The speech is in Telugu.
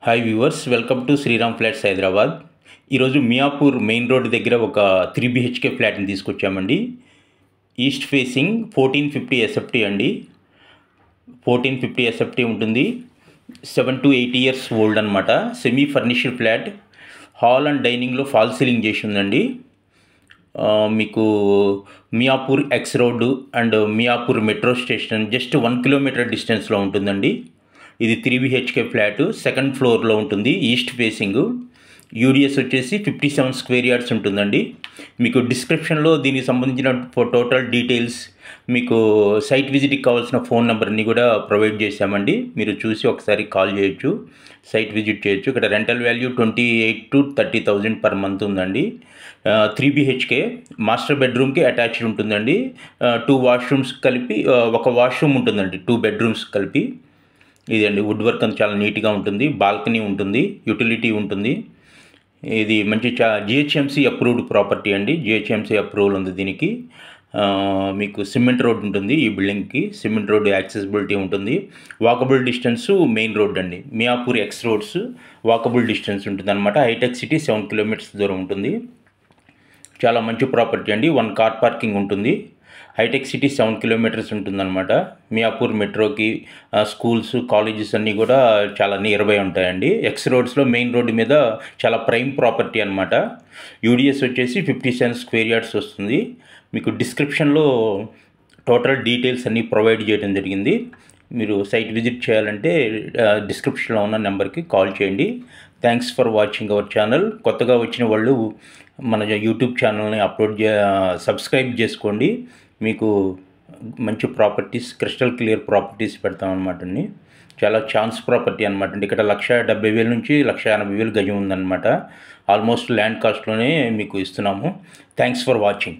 Hi viewers, welcome to Sriram flats Hyderabad. ఈరోజు మియాపూర్ మెయిన్ రోడ్ దగ్గర ఒక 3 బిహెచ్కే ఫ్లాట్ని తీసుకొచ్చామండి. ఈస్ట్ ఫేసింగ్ 1450 ఎస్ఎఫ్టీ అండి. 1450 ఎస్ఎఫ్టీ ఉంటుంది. 7 to 8 ఇయర్స్ ఓల్డ్ అనమాట. Semi furnished flat. Hall and డైనింగ్లో ఫాల్ సీలింగ్ చేసి ఉందండి. మీకు Miyapur X road and Miyapur metro station just 1 kilometre డిస్టెన్స్లో ఉంటుందండి. ఇది 3 బిహెచ్కే ఫ్లాటు, సెకండ్ ఫ్లోర్లో ఉంటుంది. East facing. యూడిఎస్ వచ్చేసి 57 స్క్వేర్ యార్డ్స్ ఉంటుందండి. మీకు డిస్క్రిప్షన్లో దీనికి సంబంధించిన టోటల్ డీటెయిల్స్, మీకు సైట్ విజిట్కి కావాల్సిన ఫోన్ నెంబర్ని కూడా ప్రొవైడ్ చేశామండి. మీరు చూసి ఒకసారి కాల్ చేయొచ్చు, సైట్ విజిట్ చేయొచ్చు. ఇక్కడ rental value 28,000 to 30,000 per month ఉందండి. 3 బిహెచ్కే మాస్టర్ బెడ్రూమ్కి అటాచ్డ్ ఉంటుందండి. 2 వాష్రూమ్స్ కలిపి ఒక వాష్రూమ్ ఉంటుందండి. 2 బెడ్రూమ్స్ కలిపి. ఇదండి, వుడ్ వర్క్ అంతా చాలా నీట్గా ఉంటుంది. బాల్కనీ ఉంటుంది, యూటిలిటీ ఉంటుంది. ఇది మంచి జిహెచ్ఎంసీ అప్రూవ్డ్ ప్రాపర్టీ అండి. జిహెచ్ఎంసీ అప్రూవల్ ఉంది దీనికి. మీకు సిమెంట్ రోడ్ ఉంటుంది. ఈ బిల్డింగ్కి సిమెంట్ రోడ్ యాక్సెసిబిలిటీ ఉంటుంది. వాకబుల్ డిస్టెన్స్ మెయిన్ రోడ్ అండి. Miyapur X roads walkable distance ఉంటుంది అనమాట. హైటెక్ సిటీ 7 కిలోమీటర్స్ దూరం ఉంటుంది. చాలా మంచి ప్రాపర్టీ అండి. 1 కార్ పార్కింగ్ ఉంటుంది. హైటెక్ సిటీ 7 కిలోమీటర్స్ ఉంటుందన్నమాట. మియాపూర్ మెట్రోకి స్కూల్స్, కాలేజెస్ అన్నీ కూడా చాలా నియర్ బై ఉంటాయండి. ఎక్స్ రోడ్స్లో మెయిన్ రోడ్డు మీద చాలా ప్రైమ్ ప్రాపర్టీ అనమాట. యూడిఎస్ వచ్చేసి 57 స్క్వేర్ యార్డ్స్ వస్తుంది. మీకు డిస్క్రిప్షన్లో టోటల్ డీటెయిల్స్ అన్నీ ప్రొవైడ్ చేయడం జరిగింది. మీరు సైట్ విజిట్ చేయాలంటే డిస్క్రిప్షన్లో ఉన్న నెంబర్కి కాల్ చేయండి. Thanks for watching our channel. కొత్తగా వచ్చిన వాళ్ళు మన యూట్యూబ్ ఛానల్ని సబ్స్క్రైబ్ చేసుకోండి. మీకు మంచి ప్రాపర్టీస్, క్రిస్టల్ క్లియర్ ప్రాపర్టీస్ పెడతామన్నమాట అండి. చాలా ఛాన్స్ ప్రాపర్టీ అనమాట అండి. ఇక్కడ 1,70,000 నుంచి 1,80,000 గజం ఉందన్నమాట. ఆల్మోస్ట్ ల్యాండ్ కాస్ట్లోనే మీకు ఇస్తున్నాము. Thanks for watching.